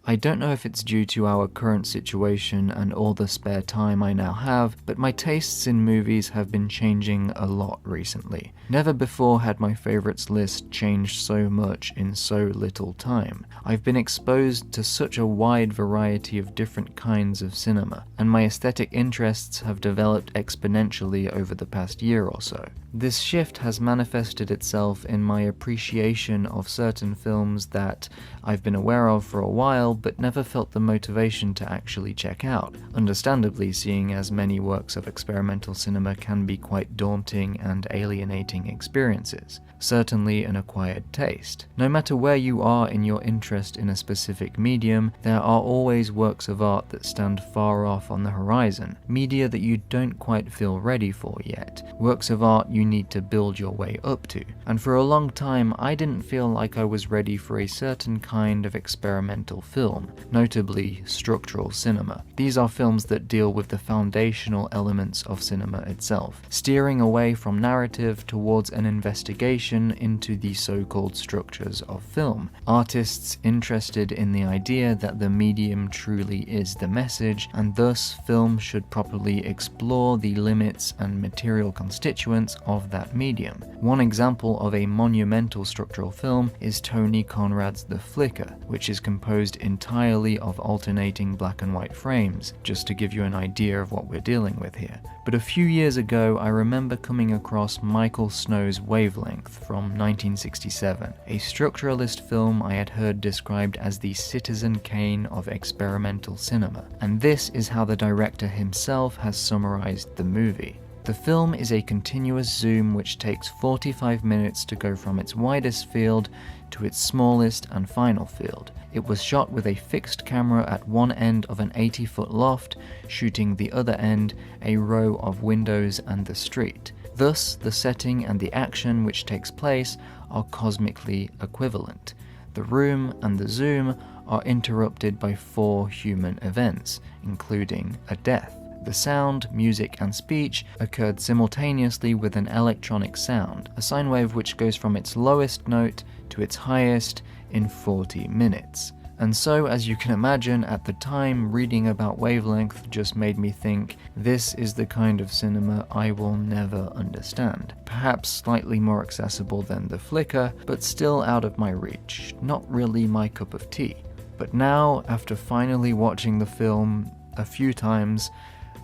I don't know if it's due to our current situation and all the spare time I now have, but my tastes in movies have been changing a lot recently. Never before had my favourites list changed so much in so little time. I've been exposed to such a wide variety of different kinds of cinema, and my aesthetic interests have developed exponentially over the past year or so. This shift has manifested itself in my appreciation of certain films that I've been aware of for a while but never felt the motivation to actually check out, understandably seeing as many works of experimental cinema can be quite daunting and alienating experiences, certainly an acquired taste. No matter where you are in your interest in a specific medium, there are always works of art that stand far off on the horizon, media that you don't quite feel ready for yet, works of art you need to build your way up to. And for a long time, I didn't feel like I was ready for a certain kind of experimental film, notably structural cinema. These are films that deal with the foundational elements of cinema itself, steering away from narrative towards an investigation into the so-called structures of film. Artists interested in the idea that the medium truly is the message, and thus film should properly explore the limits and material constituents of that medium. One example of a monumental structural film is Tony Conrad's The Flicker, which is composed entirely of alternating black and white frames, just to give you an idea of what we're dealing with here. But a few years ago, I remember coming across Michael Snow's Wavelength from 1967, a structuralist film I had heard described as the Citizen Kane of experimental cinema, and this is how the director himself has summarized the movie. The film is a continuous zoom which takes 45 minutes to go from its widest field to its smallest and final field. It was shot with a fixed camera at one end of an 80-foot loft, shooting the other end a row of windows and the street. Thus, the setting and the action which takes place are cosmically equivalent. The room and the zoom are interrupted by 4 human events, including a death. The sound, music, and speech occurred simultaneously with an electronic sound, a sine wave which goes from its lowest note to its highest in 40 minutes. And so, as you can imagine, at the time, reading about Wavelength just made me think, this is the kind of cinema I will never understand. Perhaps slightly more accessible than The Flicker, but still out of my reach. Not really my cup of tea. But now, after finally watching the film a few times,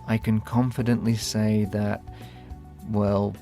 I can confidently say that, well,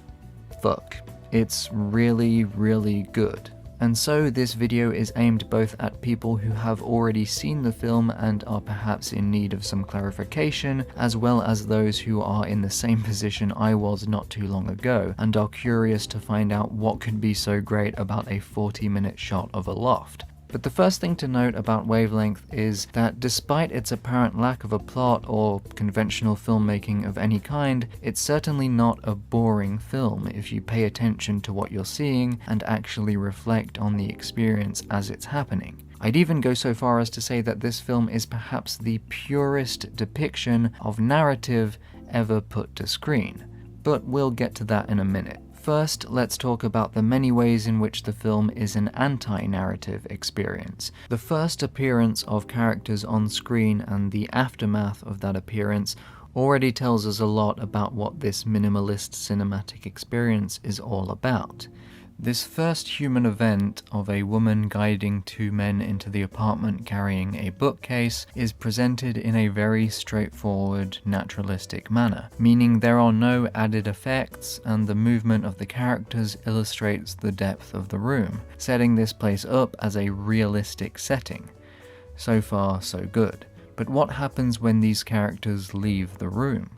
fuck. It's really, really good. And so this video is aimed both at people who have already seen the film and are perhaps in need of some clarification, as well as those who are in the same position I was not too long ago, and are curious to find out what could be so great about a 40-minute shot of a loft. But the first thing to note about Wavelength is that despite its apparent lack of a plot or conventional filmmaking of any kind, it's certainly not a boring film if you pay attention to what you're seeing and actually reflect on the experience as it's happening. I'd even go so far as to say that this film is perhaps the purest depiction of narrative ever put to screen. But we'll get to that in a minute. First, let's talk about the many ways in which the film is an anti-narrative experience. The first appearance of characters on screen and the aftermath of that appearance already tells us a lot about what this minimalist cinematic experience is all about. This first human event of a woman guiding 2 men into the apartment carrying a bookcase is presented in a very straightforward, naturalistic manner, meaning there are no added effects and the movement of the characters illustrates the depth of the room, setting this place up as a realistic setting. So far, so good. But what happens when these characters leave the room?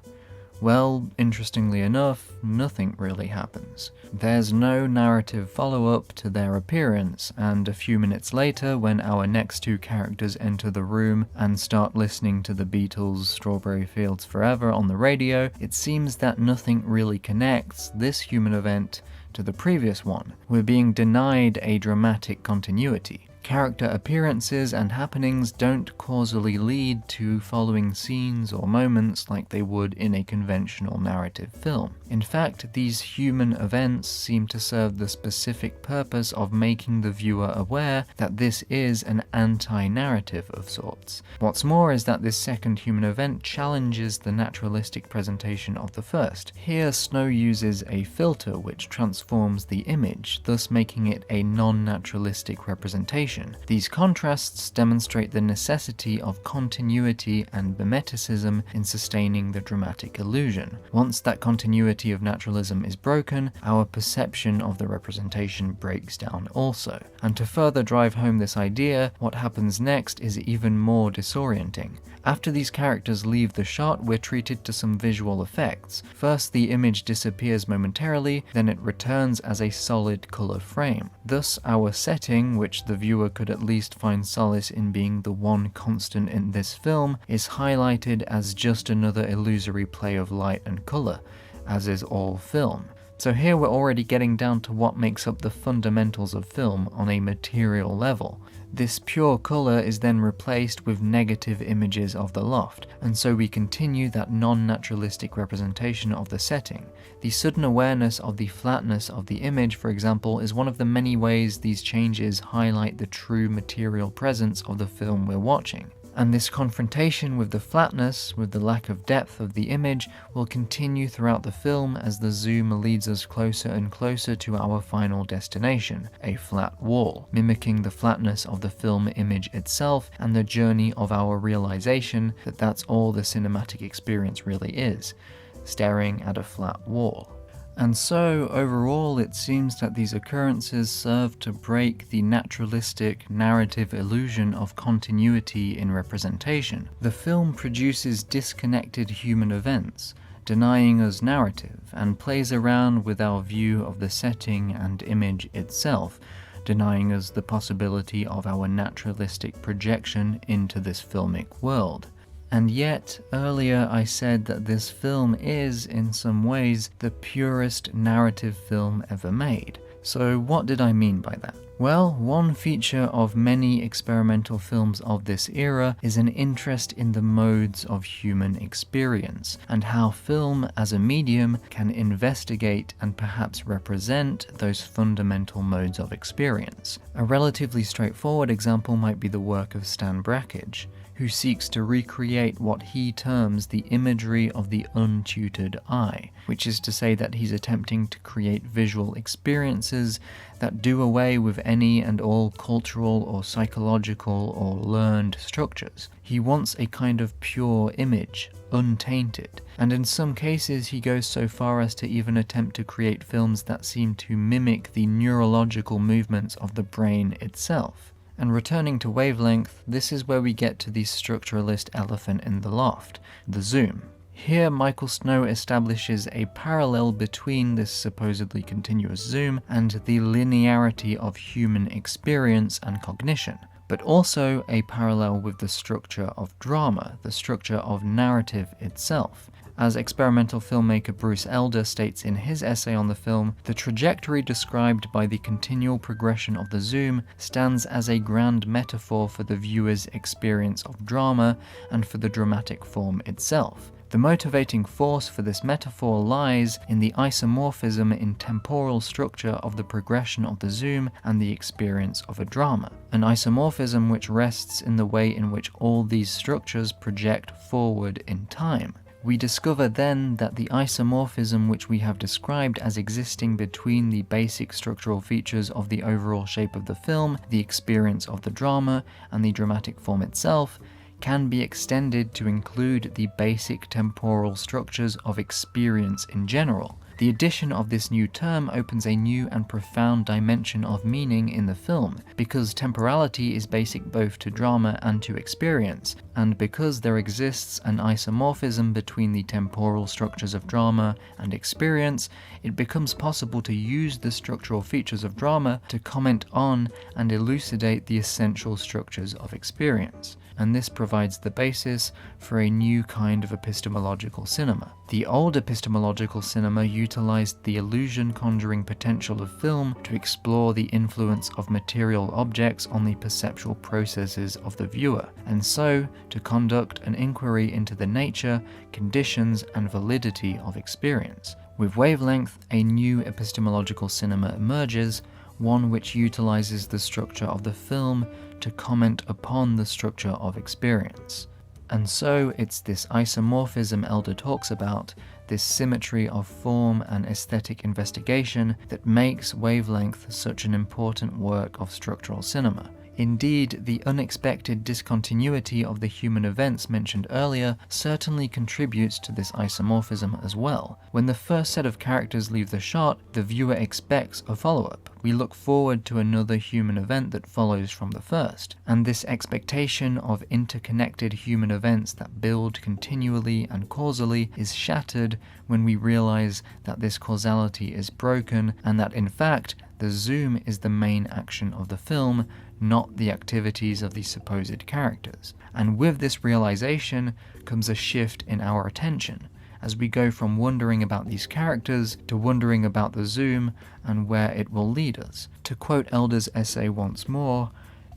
Well, interestingly enough, nothing really happens. There's no narrative follow-up to their appearance, and a few minutes later, when our next 2 characters enter the room and start listening to the Beatles' Strawberry Fields Forever on the radio, it seems that nothing really connects this human event to the previous one. We're being denied a dramatic continuity. Character appearances and happenings don't causally lead to following scenes or moments like they would in a conventional narrative film. In fact, these human events seem to serve the specific purpose of making the viewer aware that this is an anti-narrative of sorts. What's more is that this second human event challenges the naturalistic presentation of the first. Here, Snow uses a filter which transforms the image, thus making it a non-naturalistic representation. These contrasts demonstrate the necessity of continuity and mimeticism in sustaining the dramatic illusion. Once that continuity of naturalism is broken, our perception of the representation breaks down also. And to further drive home this idea, what happens next is even more disorienting. After these characters leave the shot, we're treated to some visual effects. First, the image disappears momentarily, then it returns as a solid color frame. Thus, our setting, which the viewer could at least find solace in being the one constant in this film, is highlighted as just another illusory play of light and color, as is all film. So here we're already getting down to what makes up the fundamentals of film on a material level. This pure colour is then replaced with negative images of the loft, and so we continue that non-naturalistic representation of the setting. The sudden awareness of the flatness of the image, for example, is one of the many ways these changes highlight the true material presence of the film we're watching. And this confrontation with the flatness, with the lack of depth of the image, will continue throughout the film as the zoom leads us closer and closer to our final destination, a flat wall, mimicking the flatness of the film image itself and the journey of our realization that that's all the cinematic experience really is, staring at a flat wall. And so, overall, it seems that these occurrences serve to break the naturalistic narrative illusion of continuity in representation. The film produces disconnected human events, denying us narrative, and plays around with our view of the setting and image itself, denying us the possibility of our naturalistic projection into this filmic world. And yet, earlier I said that this film is, in some ways, the purest narrative film ever made. So what did I mean by that? Well, one feature of many experimental films of this era is an interest in the modes of human experience, and how film as a medium can investigate and perhaps represent those fundamental modes of experience. A relatively straightforward example might be the work of Stan Brakhage, who seeks to recreate what he terms the imagery of the untutored eye, which is to say that he's attempting to create visual experiences that do away with any and all cultural or psychological or learned structures. He wants a kind of pure image, untainted, and in some cases he goes so far as to even attempt to create films that seem to mimic the neurological movements of the brain itself. And returning to Wavelength, this is where we get to the structuralist elephant in the loft, the zoom. Here, Michael Snow establishes a parallel between this supposedly continuous zoom and the linearity of human experience and cognition, but also a parallel with the structure of drama, the structure of narrative itself. As experimental filmmaker Bruce Elder states in his essay on the film, the trajectory described by the continual progression of the zoom stands as a grand metaphor for the viewer's experience of drama and for the dramatic form itself. The motivating force for this metaphor lies in the isomorphism in temporal structure of the progression of the zoom and the experience of a drama, an isomorphism which rests in the way in which all these structures project forward in time. We discover then that the isomorphism which we have described as existing between the basic structural features of the overall shape of the film, the experience of the drama, and the dramatic form itself, can be extended to include the basic temporal structures of experience in general. The addition of this new term opens a new and profound dimension of meaning in the film, because temporality is basic both to drama and to experience, and because there exists an isomorphism between the temporal structures of drama and experience, it becomes possible to use the structural features of drama to comment on and elucidate the essential structures of experience. and this provides the basis for a new kind of epistemological cinema. The old epistemological cinema utilized the illusion-conjuring potential of film to explore the influence of material objects on the perceptual processes of the viewer, and so to conduct an inquiry into the nature, conditions, and validity of experience. With Wavelength, a new epistemological cinema emerges, one which utilizes the structure of the film to comment upon the structure of experience. And so it's this isomorphism Elder talks about, this symmetry of form and aesthetic investigation, that makes Wavelength such an important work of structural cinema. Indeed, the unexpected discontinuity of the human events mentioned earlier certainly contributes to this isomorphism as well. When the first set of characters leave the shot, the viewer expects a follow-up. We look forward to another human event that follows from the first, and this expectation of interconnected human events that build continually and causally is shattered when we realize that this causality is broken and that in fact the zoom is the main action of the film, not the activities of the supposed characters. And with this realization comes a shift in our attention, as we go from wondering about these characters to wondering about the zoom and where it will lead us. To quote Elder's essay once more,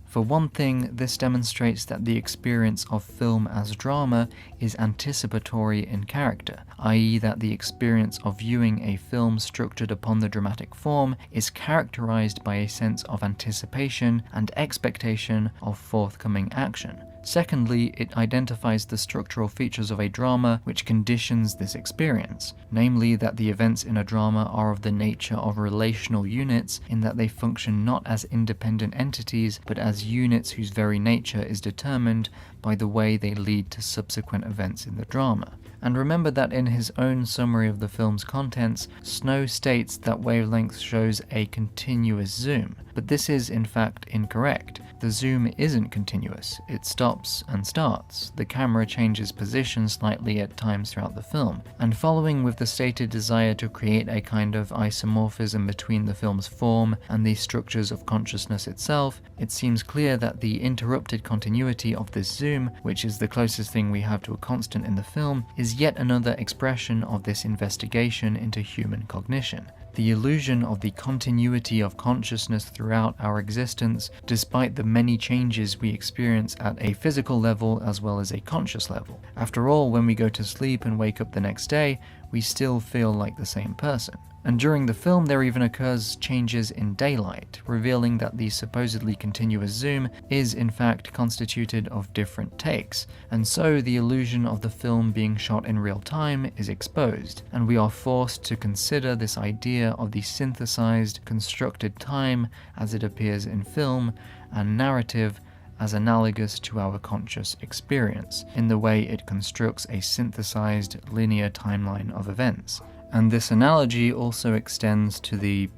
"For one thing, this demonstrates that the experience of film as drama is anticipatory in character, i.e. that the experience of viewing a film structured upon the dramatic form is characterized by a sense of anticipation and expectation of forthcoming action. Secondly, it identifies the structural features of a drama which conditions this experience, namely that the events in a drama are of the nature of relational units in that they function not as independent entities but as units whose very nature is determined by the way they lead to subsequent events in the drama." And remember that in his own summary of the film's contents, Snow states that Wavelength shows a continuous zoom, but this is in fact incorrect. The zoom isn't continuous, it stops and starts. The camera changes position slightly at times throughout the film, and following with the stated desire to create a kind of isomorphism between the film's form and the structures of consciousness itself, it seems clear that the interrupted continuity of this zoom, which is the closest thing we have to a constant in the film, is yet another expression of this investigation into human cognition. The illusion of the continuity of consciousness throughout our existence, despite the many changes we experience at a physical level as well as a conscious level. After all, when we go to sleep and wake up the next day, we still feel like the same person. And during the film there even occurs changes in daylight, revealing that the supposedly continuous zoom is in fact constituted of different takes, and so the illusion of the film being shot in real time is exposed, and we are forced to consider this idea of the synthesized, constructed time as it appears in film and narrative as analogous to our conscious experience, in the way it constructs a synthesized linear timeline of events. And this analogy also extends to the,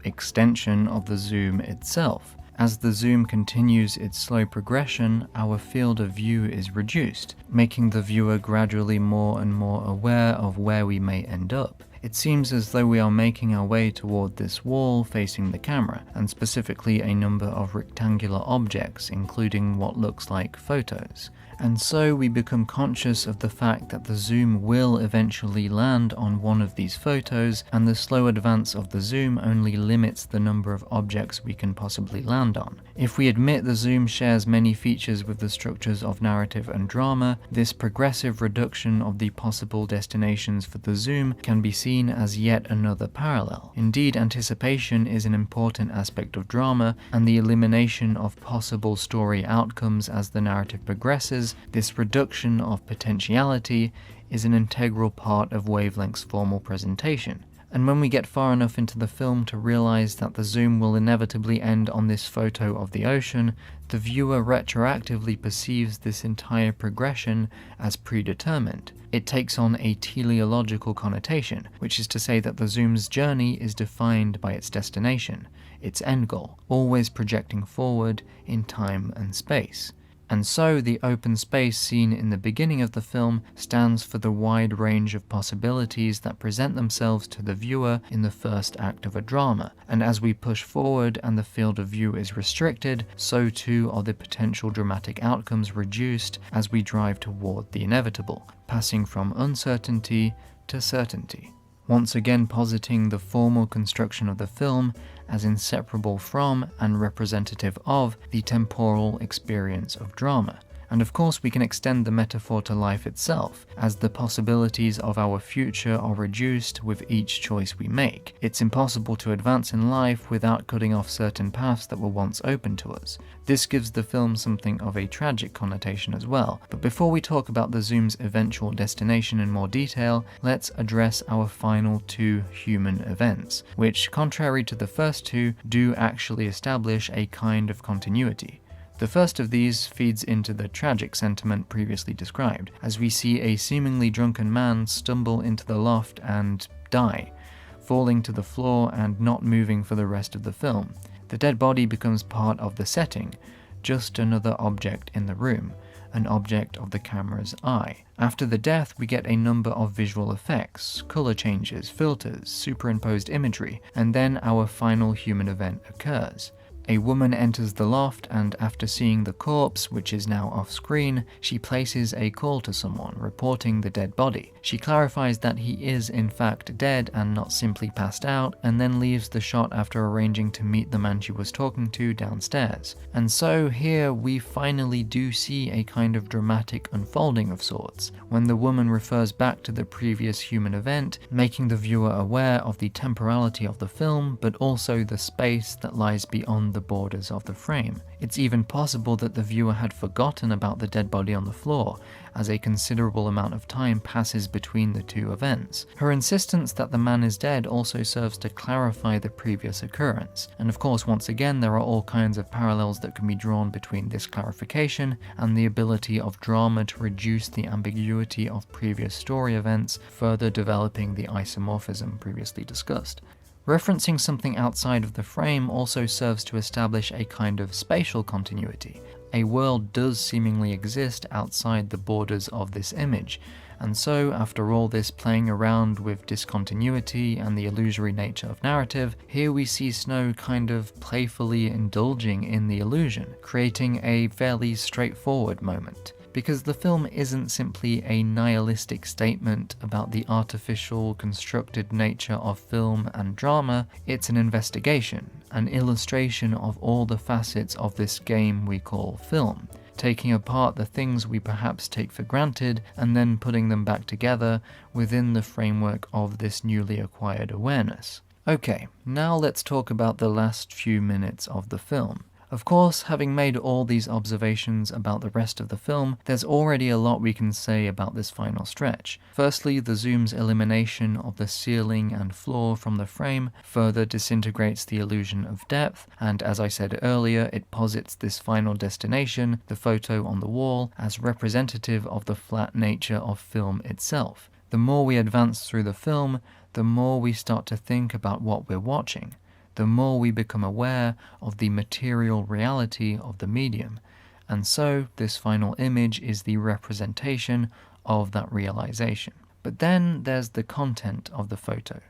extension of the zoom itself. As the zoom continues its slow progression, our field of view is reduced, making the viewer gradually more and more aware of where we may end up. It seems as though we are making our way toward this wall facing the camera, and specifically a number of rectangular objects, including what looks like photos. And so we become conscious of the fact that the zoom will eventually land on one of these photos, and the slow advance of the zoom only limits the number of objects we can possibly land on. If we admit the zoom shares many features with the structures of narrative and drama, this progressive reduction of the possible destinations for the zoom can be seen as yet another parallel. Indeed, anticipation is an important aspect of drama, and the elimination of possible story outcomes as the narrative progresses, this reduction of potentiality, is an integral part of Wavelength's formal presentation. And when we get far enough into the film to realize that the zoom will inevitably end on this photo of the ocean, the viewer retroactively perceives this entire progression as predetermined. It takes on a teleological connotation, which is to say that the zoom's journey is defined by its destination, its end goal, always projecting forward in time and space. And so the open space seen in the beginning of the film stands for the wide range of possibilities that present themselves to the viewer in the first act of a drama. And as we push forward and the field of view is restricted, so too are the potential dramatic outcomes reduced as we drive toward the inevitable, passing from uncertainty to certainty. Once again positing the formal construction of the film as inseparable from and representative of the temporal experience of drama. And of course we can extend the metaphor to life itself, as the possibilities of our future are reduced with each choice we make. It's impossible to advance in life without cutting off certain paths that were once open to us. This gives the film something of a tragic connotation as well. But before we talk about the Zoom's eventual destination in more detail, let's address our final two human events, which, contrary to the first two, do actually establish a kind of continuity. The first of these feeds into the tragic sentiment previously described, as we see a seemingly drunken man stumble into the loft and die, falling to the floor and not moving for the rest of the film. The dead body becomes part of the setting, just another object in the room, an object of the camera's eye. After the death, we get a number of visual effects, color changes, filters, superimposed imagery, and then our final human event occurs. A woman enters the loft and after seeing the corpse, which is now off screen, she places a call to someone, reporting the dead body. She clarifies that he is in fact dead and not simply passed out, and then leaves the shot after arranging to meet the man she was talking to downstairs. And so here we finally do see a kind of dramatic unfolding of sorts, when the woman refers back to the previous human event, making the viewer aware of the temporality of the film, but also the space that lies beyond the borders of the frame. It's even possible that the viewer had forgotten about the dead body on the floor, as a considerable amount of time passes between the two events. Her insistence that the man is dead also serves to clarify the previous occurrence. And of course, once again, there are all kinds of parallels that can be drawn between this clarification and the ability of drama to reduce the ambiguity of previous story events, further developing the isomorphism previously discussed. Referencing something outside of the frame also serves to establish a kind of spatial continuity. A world does seemingly exist outside the borders of this image, and so after all this playing around with discontinuity and the illusory nature of narrative, here we see Snow kind of playfully indulging in the illusion, creating a fairly straightforward moment. Because the film isn't simply a nihilistic statement about the artificial, constructed nature of film and drama, it's an investigation, an illustration of all the facets of this game we call film, taking apart the things we perhaps take for granted and then putting them back together within the framework of this newly acquired awareness. Okay, now let's talk about the last few minutes of the film. Of course, having made all these observations about the rest of the film, there's already a lot we can say about this final stretch. Firstly, the Zoom's elimination of the ceiling and floor from the frame further disintegrates the illusion of depth, and as I said earlier, it posits this final destination, the photo on the wall, as representative of the flat nature of film itself. The more we advance through the film, the more we start to think about what we're watching. The more we become aware of the material reality of the medium, and so this final image is the representation of that realization. But then there's the content of the photo,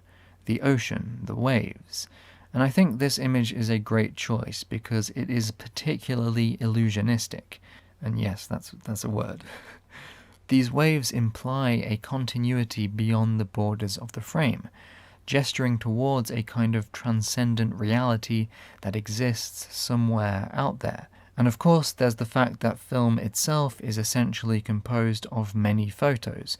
the ocean, the waves, and I think this image is a great choice because it is particularly illusionistic, and yes, that's a word. These waves imply a continuity beyond the borders of the frame, gesturing towards a kind of transcendent reality that exists somewhere out there. And of course, there's the fact that film itself is essentially composed of many photos,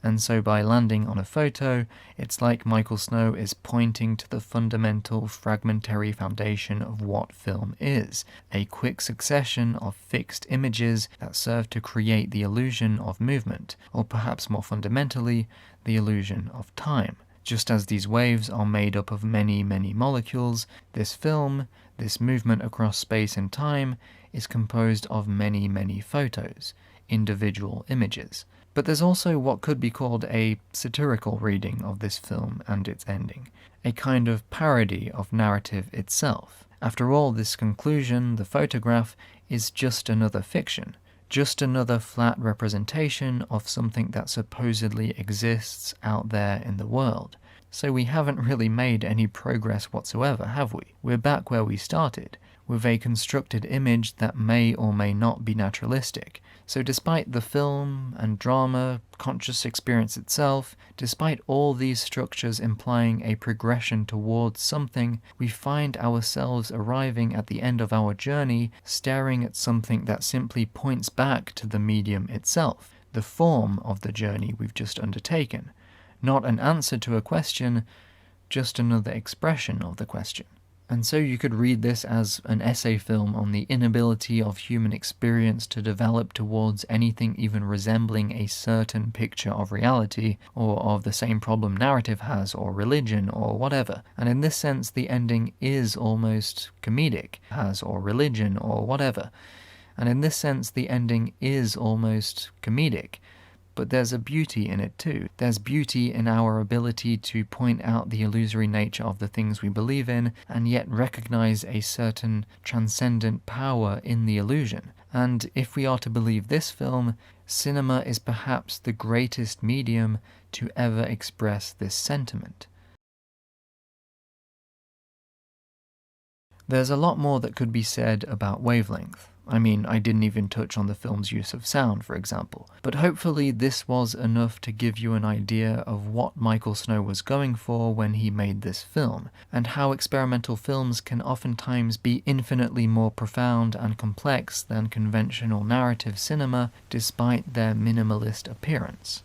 and so by landing on a photo, it's like Michael Snow is pointing to the fundamental fragmentary foundation of what film is, a quick succession of fixed images that serve to create the illusion of movement, or perhaps more fundamentally, the illusion of time. Just as these waves are made up of many, many molecules, this film, this movement across space and time, is composed of many, many photos, individual images. But there's also what could be called a satirical reading of this film and its ending, a kind of parody of narrative itself. After all, this conclusion, the photograph, is just another fiction, Just another flat representation of something that supposedly exists out there in the world. So we haven't really made any progress whatsoever, have we? We're back where we started, with a constructed image that may or may not be naturalistic. So despite the film and drama, conscious experience itself, despite all these structures implying a progression towards something, we find ourselves arriving at the end of our journey staring at something that simply points back to the medium itself, the form of the journey we've just undertaken. Not an answer to a question, just another expression of the question. And so you could read this as an essay film on the inability of human experience to develop towards anything even resembling a certain picture of reality, or of the same problem narrative has, or religion, or whatever. And in this sense, the ending is almost comedic, has, or religion, or whatever. And in this sense, the ending is almost comedic. But there's a beauty in it too. There's beauty in our ability to point out the illusory nature of the things we believe in, and yet recognize a certain transcendent power in the illusion. And if we are to believe this film, cinema is perhaps the greatest medium to ever express this sentiment. There's a lot more that could be said about Wavelength. I mean, I didn't even touch on the film's use of sound, for example. But hopefully this was enough to give you an idea of what Michael Snow was going for when he made this film, and how experimental films can oftentimes be infinitely more profound and complex than conventional narrative cinema, despite their minimalist appearance.